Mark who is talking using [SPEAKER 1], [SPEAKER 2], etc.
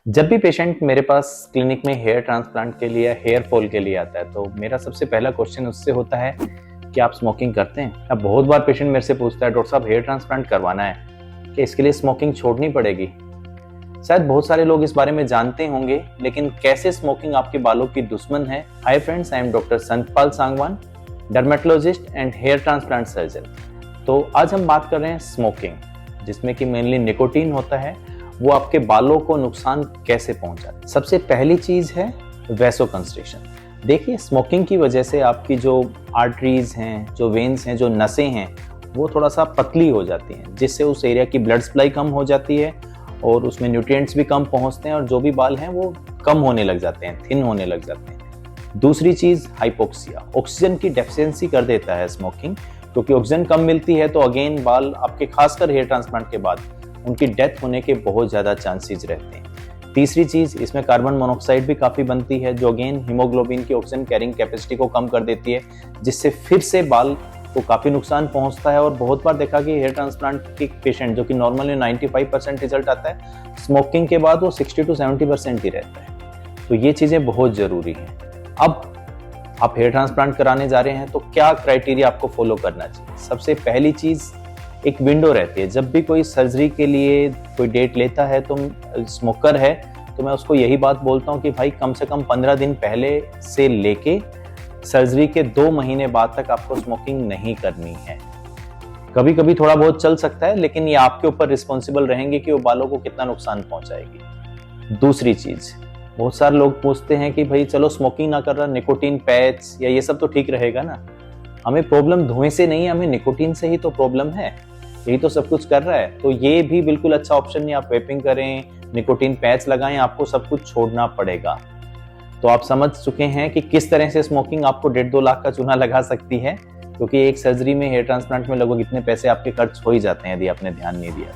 [SPEAKER 1] जब भी पेशेंट मेरे पास क्लिनिक में हेयर ट्रांसप्लांट के लिए हेयर फॉल के लिए आता है तो मेरा सबसे पहला क्वेश्चन उससे होता है कि आप स्मोकिंग करते हैं। अब बहुत बार पेशेंट मेरे से पूछता है, डॉक्टर साहब हेयर ट्रांसप्लांट करवाना है, कि इसके लिए स्मोकिंग छोड़नी पड़ेगी। शायद बहुत सारे लोग इस बारे में जानते होंगे, लेकिन कैसे स्मोकिंग आपके बालों की दुश्मन है। Hi friends, I am doctor Santpal Sangwan, dermatologist and hair transplant surgeon. तो आज हम बात कर रहे हैं स्मोकिंग, जिसमें कि मेनली निकोटीन होता है। वो आपके बालों को नुकसान कैसे पहुंचाता है। सबसे पहली चीज है वैसोकंस्ट्रिक्शन। देखिए, स्मोकिंग की वजह से आपकी जो आर्टरीज हैं, जो वेन्स हैं, जो नसें हैं, वो थोड़ा सा पतली हो जाती हैं, जिससे उस एरिया की ब्लड सप्लाई कम हो जाती है और उसमें न्यूट्रिएंट्स भी कम पहुंचते हैं और जो भी बाल हैं वो कम होने लग जाते हैं, थिन होने लग जाते हैं। दूसरी चीज हाइपोक्सिया, ऑक्सीजन की डेफिशिएंसी कर देता है स्मोकिंग, क्योंकि ऑक्सीजन कम मिलती है तो अगेन बाल आपके, खासकर हेयर ट्रांसप्लांट के बाद, उनकी डेथ होने के बहुत ज़्यादा चांसेस रहते हैं। तीसरी चीज़, इसमें कार्बन मोनोऑक्साइड भी काफ़ी बनती है, जो अगेन हीमोग्लोबिन की ऑक्सीजन कैरिंग कैपेसिटी को कम कर देती है, जिससे फिर से बाल को काफ़ी नुकसान पहुंचता है। और बहुत बार देखा कि हेयर ट्रांसप्लांट के पेशेंट, जो कि नॉर्मली 95% रिजल्ट आता है, स्मोकिंग के बाद वो 60 to 70% ही रहता है। तो ये चीज़ें बहुत ज़रूरी हैं। अब आप हेयर ट्रांसप्लांट कराने जा रहे हैं तो क्या क्राइटेरिया आपको फॉलो करना चाहिए। सबसे पहली चीज़, एक विंडो रहती है। जब भी कोई सर्जरी के लिए कोई डेट लेता है, तो स्मोकर है तो मैं उसको यही बात बोलता हूँ कि भाई कम से कम 15 दिन पहले से लेके सर्जरी के 2 महीने बाद तक आपको स्मोकिंग नहीं करनी है। कभी कभी थोड़ा बहुत चल सकता है, लेकिन ये आपके ऊपर रिस्पॉन्सिबल रहेंगे कि वो बालों को कितना नुकसान पहुंचाएगी। दूसरी चीज, बहुत सारे लोग पूछते हैं कि भाई चलो स्मोकिंग ना कर रहा, निकोटीन पैच या ये सब तो ठीक रहेगा ना। हमें प्रॉब्लम धुएं से नहीं है, हमें निकोटीन से ही तो प्रॉब्लम है। यही तो सब कुछ कर रहा है, तो ये भी बिल्कुल अच्छा ऑप्शन नहीं। आप वेपिंग करें, निकोटीन पैच लगाएं, आपको सब कुछ छोड़ना पड़ेगा। तो आप समझ चुके हैं कि किस तरह से स्मोकिंग आपको 1.5-2 लाख का चूना लगा सकती है, क्योंकि एक सर्जरी में, हेयर ट्रांसप्लांट में लगभग इतने पैसे आपके खर्च हो ही जाते हैं यदि आपने ध्यान नहीं दिया।